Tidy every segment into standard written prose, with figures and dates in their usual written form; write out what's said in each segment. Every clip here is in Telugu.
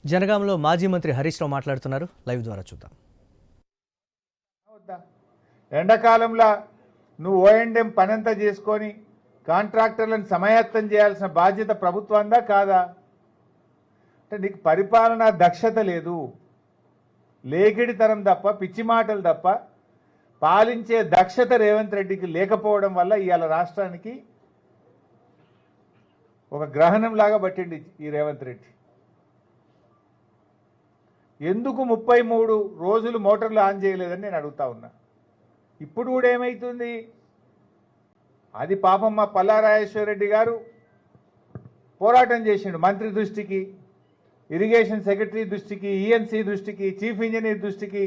జనగాంలో మాజీ మంత్రి హరీష్ రావు మాట్లాడుతున్నారు. లైవ్ ద్వారా చూద్దాం. ఎండాకాలంలో నువ్వు ఓఎండ్ఎం పనంతా చేసుకొని కాంట్రాక్టర్లను సమాయత్తం చేయాల్సిన బాధ్యత ప్రభుత్వందా కాదా? అంటే నీకు పరిపాలనా దక్షత లేదు, లేకిడితనం తప్ప, పిచ్చి మాటలు తప్ప పాలించే దక్షత రేవంత్ రెడ్డికి లేకపోవడం వల్ల ఇవాళ రాష్ట్రానికి ఒక గ్రహణం లాగా పట్టింది ఈ రేవంత్ రెడ్డి. ఎందుకు 33 రోజులు మోటార్లు ఆన్ చేయలేదని నేను అడుగుతా ఉన్నా. ఇప్పుడు కూడా ఏమవుతుంది? అది పాపం మా పల్లారాజేశ్వరరెడ్డి గారు పోరాటం చేసిండు. మంత్రి దృష్టికి, ఇరిగేషన్ సెక్రటరీ దృష్టికి, ఈఎన్సీ దృష్టికి, చీఫ్ ఇంజనీర్ దృష్టికి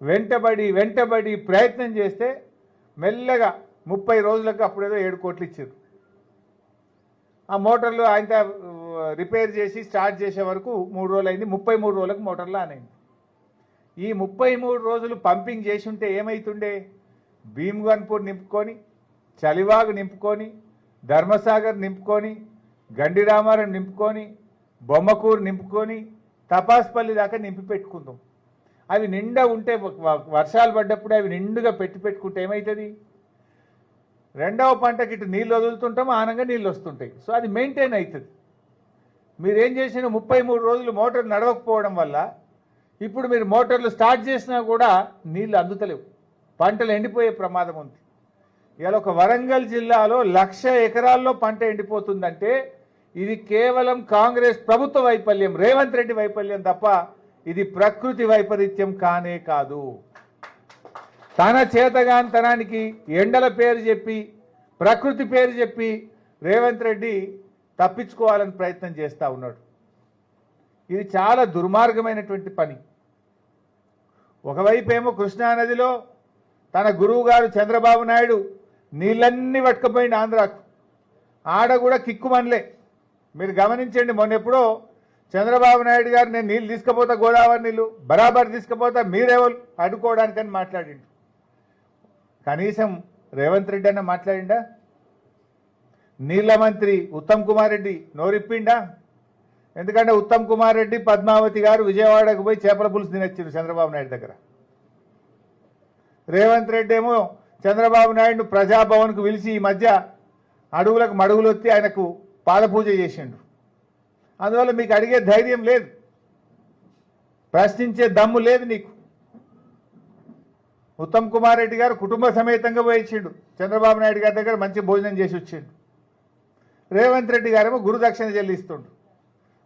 వెంటబడి ప్రయత్నం చేస్తే మెల్లగా 30 రోజులకు అప్పుడేదో 7 కోట్లు ఇచ్చారు. ఆ మోటార్లు ఆయన రిపేర్ చేసి స్టార్ట్ చేసే వరకు 3 రోజులు అయింది. 33 రోజులకు మోటార్లు ఆన్ అయింది. ఈ 33 రోజులు పంపింగ్ చేసి ఉంటే ఏమవుతుండే? భీమ్గన్పూర్ నింపుకొని, చలివాగు నింపుకొని, ధర్మసాగర్ నింపుకొని, గండిరామారం నింపుకొని, బొమ్మకూరు నింపుకొని, తపాస్పల్లి దాకా నింపి పెట్టుకుందాం. అవి నిండా ఉంటే వర్షాలు పడ్డప్పుడు అవి నిండుగా పెట్టుకుంటే ఏమవుతుంది? రెండవ పంటకి ఇటు నీళ్ళు వదులుతుంటాము, ఆనంగా నీళ్ళు వస్తుంటాయి. సో అది మెయింటైన్ అవుతుంది. మీరేం చేసిన 33 రోజులు మోటార్ నడవకపోవడం వల్ల ఇప్పుడు మీరు మోటార్లు స్టార్ట్ చేసినా కూడా నీళ్ళు అందుతలేవు, పంటలు ఎండిపోయే ప్రమాదం ఉంది. ఇవాళ ఒక వరంగల్ జిల్లాలో 1,00,000 ఎకరాల్లో పంట ఎండిపోతుందంటే ఇది కేవలం కాంగ్రెస్ ప్రభుత్వ వైఫల్యం, రేవంత్ రెడ్డి వైఫల్యం తప్ప ఇది ప్రకృతి వైపరీత్యం కానే కాదు. తన చేతగాంతనానికి ఎండల పేరు చెప్పి, ప్రకృతి పేరు చెప్పి రేవంత్ రెడ్డి తప్పించుకోవాలని ప్రయత్నం చేస్తూ ఉన్నాడు. ఇది చాలా దుర్మార్గమైనటువంటి పని. ఒకవైపు ఏమో కృష్ణానదిలో తన గురువు గారు చంద్రబాబు నాయుడు నీళ్ళన్నీ పట్టుకుపోయింది ఆంధ్రాకు. ఆడ కూడా కిక్కుమనలే. మీరు గమనించండి, మొన్న ఎప్పుడో చంద్రబాబు నాయుడు గారు నేను నీళ్ళు తీసుకుపోతా, గోదావరి నీళ్ళు బరాబర్ తీసుకుపోతా, మీరేవో అడ్డుకోవడానికని మాట్లాడిండు. కనీసం రేవంత్ రెడ్డి అన్న మాట్లాడిండా? నీళ్ల మంత్రి ఉత్తమ్ కుమార్ రెడ్డి నోరిప్పిండా? ఎందుకంటే ఉత్తమ్ కుమార్ రెడ్డి, పద్మావతి గారు విజయవాడకు పోయి చేపల పులుసు తినొచ్చారు చంద్రబాబు నాయుడు దగ్గర. రేవంత్ రెడ్డి ఏమో చంద్రబాబు నాయుడు ప్రజాభవన్కు పిలిచి ఈ మధ్య అడుగులకు మడుగులు వచ్చి ఆయనకు పాదపూజ చేసిండు. అందువల్ల మీకు అడిగే ధైర్యం లేదు, ప్రశ్నించే దమ్ము లేదు నీకు. ఉత్తమ్ కుమార్ రెడ్డి గారు కుటుంబ సమేతంగా పోయించిండు చంద్రబాబు నాయుడు గారి దగ్గర, మంచి భోజనం చేసి వచ్చిండు. రేవంత్ రెడ్డి గారేమో గురుదక్షిణ చెల్లిస్తుండు.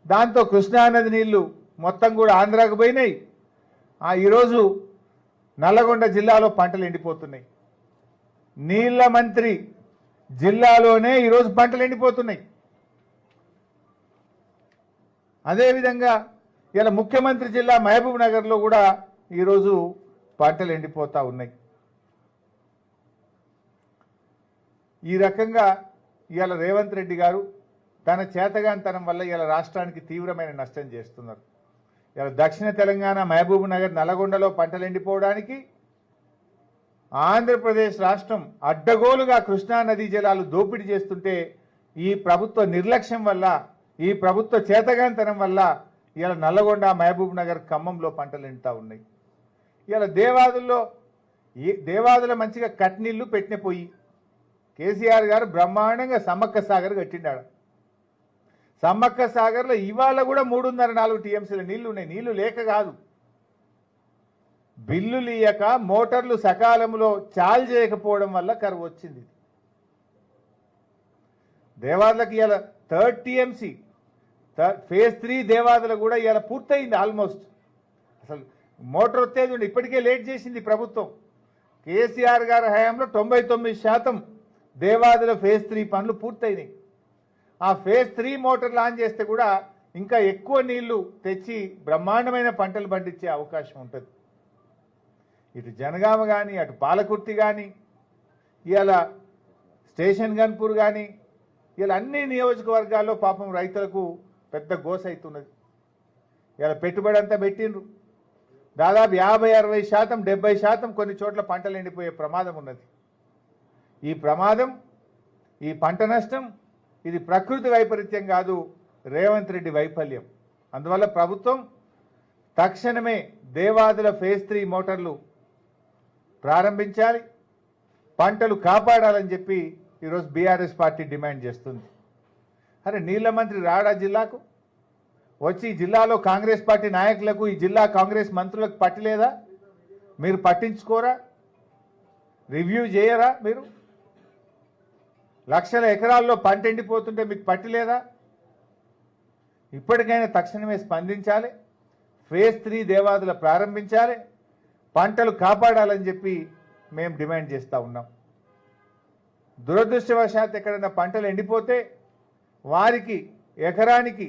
దాంతో కృష్ణానది నీళ్లు మొత్తం కూడా ఆంధ్రాకు పోయినాయి. ఈరోజు నల్లగొండ జిల్లాలో పంటలు ఎండిపోతున్నాయి. నీళ్ల మంత్రి జిల్లాలోనే ఈరోజు పంటలు ఎండిపోతున్నాయి. అదేవిధంగా ఇలా ముఖ్యమంత్రి జిల్లా మహబూబ్ నగర్లో కూడా ఈరోజు పంటలు ఎండిపోతూ ఉన్నాయి. ఈ రకంగా ఇవాళ రేవంత్ రెడ్డి గారు తన చేతగాంతనం వల్ల ఇవాళ రాష్ట్రానికి తీవ్రమైన నష్టం చేస్తున్నారు. ఇవాళ దక్షిణ తెలంగాణ మహబూబ్ నగర్, నల్లగొండలో పంటలు ఎండిపోవడానికి ఆంధ్రప్రదేశ్ రాష్ట్రం అడ్డగోలుగా కృష్ణా నదీ జలాలు దోపిడీ చేస్తుంటే ఈ ప్రభుత్వ నిర్లక్ష్యం వల్ల, ఈ ప్రభుత్వ చేతగాంతనం వల్ల ఇవాళ నల్లగొండ, మహబూబ్ నగర్, ఖమ్మంలో పంటలు ఎండుతూ ఉన్నాయి. ఇవాళ దేవాదుల మంచిగా కట్నీళ్లు పెట్టిన పోయి కేసీఆర్ గారు బ్రహ్మాండంగా సమ్మక్క సాగర్ కట్టిండాడు. సమ్మక్క సాగర్లో ఇవాళ కూడా 3.5-4 టీఎంసీల నీళ్లు ఉన్నాయి. నీళ్లు లేక కాదు, బిల్లులు ఇయ్యక మోటార్లు సకాలంలో చాలు చేయకపోవడం వల్ల కరువు వచ్చింది. దేవాదులకు ఇవాళ 3rd టీఎంసీ, ఫేజ్ 3 దేవాదుల కూడా ఇవాళ పూర్తయింది ఆల్మోస్ట్. అసలు మోటార్ వచ్చేది ఇప్పటికే లేట్ చేసింది ప్రభుత్వం. కేసీఆర్ గారి హయాంలో 99% దేవాదుల ఫేజ్ 3 పనులు పూర్తయినాయి. ఆ ఫేజ్ 3 మోటార్లు ఆన్ చేస్తే కూడా ఇంకా ఎక్కువ నీళ్లు తెచ్చి బ్రహ్మాండమైన పంటలు పండించే అవకాశం ఉంటుంది. ఇటు జనగామ కానీ, అటు పాలకుర్తి కానీ, ఇవాళ స్టేషన్ గన్పూర్ కానీ, ఇలా అన్ని నియోజకవర్గాల్లో పాపం రైతులకు పెద్ద గోస అవుతున్నది. ఇలా పెట్టుబడి అంతా పెట్టిండ్రు, దాదాపు 50-60%, 70% కొన్ని చోట్ల పంటలు ఎండిపోయే ప్రమాదం ఉన్నది. ఈ ప్రమాదం, ఈ పంట నష్టం ఇది ప్రకృతి వైపరీత్యం కాదు, రేవంత్ రెడ్డి వైఫల్యం. అందువల్ల ప్రభుత్వం తక్షణమే దేవాదుల ఫేజ్ 3 మోటార్లు ప్రారంభించాలి, పంటలు కాపాడాలని చెప్పి ఈరోజు బీఆర్ఎస్ పార్టీ డిమాండ్ చేస్తుంది. అరే నీళ్ల మంత్రి రాడా జిల్లాకు వచ్చి ఈ జిల్లాలో కాంగ్రెస్ పార్టీ నాయకులకు ఈ జిల్లా కాంగ్రెస్ మంత్రులకు పట్టలేదా? మీరు పట్టించుకోరా? రివ్యూ చేయరా? మీరు లక్షల ఎకరాల్లో పంట ఎండిపోతుంటే మీకు పట్టలేదా? ఇప్పటికైనా తక్షణమే స్పందించాలి, ఫేజ్ 3 దేవాదుల ప్రారంభించాలి, పంటలు కాపాడాలని చెప్పి మేము డిమాండ్ చేస్తూ ఉన్నాం. దురదృష్టవశాత్తు ఎక్కడైనా పంటలు ఎండిపోతే వారికి ఎకరానికి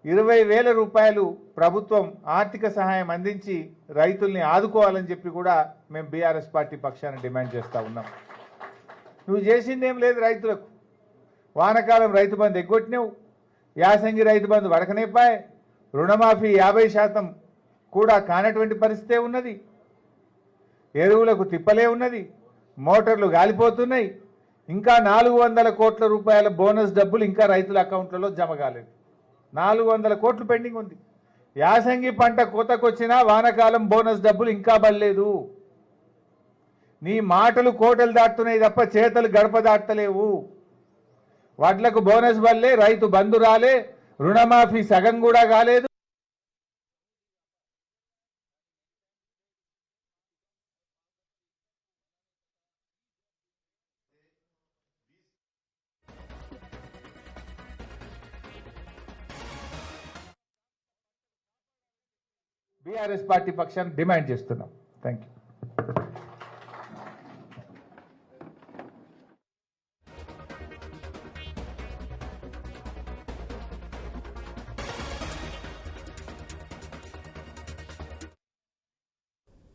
20,000 రూపాయలు ప్రభుత్వం ఆర్థిక సహాయం అందించి రైతుల్ని ఆదుకోవాలని చెప్పి కూడా మేము బీఆర్ఎస్ పార్టీ పక్షాన డిమాండ్ చేస్తూ ఉన్నాం. నువ్వు చేసిందేం లేదు రైతులకు. వానకాలం రైతు బంధు ఎగ్గొట్టినావు, యాసంగి రైతు బంధు వడకనేపాయ్, రుణమాఫీ 50% కూడా కానటువంటి పరిస్థితే ఉన్నది, ఎరువులకు తిప్పలే ఉన్నది, మోటార్లు గాలిపోతున్నాయి, ఇంకా 400 కోట్ల రూపాయల బోనస్ డబ్బులు ఇంకా రైతుల అకౌంట్లలో జమ కాలేదు. 400 కోట్లు పెండింగ్ ఉంది. యాసంగి పంట కోతకొచ్చినా వానకాలం బోనస్ డబ్బులు ఇంకా పడలేదు. నీ మాటలు కోటలు దాటుతున్నాయి తప్ప చేతలు గడప దాటలేవు. వడ్లకు బోనస్ వల్లే, రైతు బంధు రాలే, రుణమాఫీ సగం కూడా కాలేదు. బీఆర్ఎస్ పార్టీ పక్షాన్ని డిమాండ్ చేస్తున్నాం. Thank you.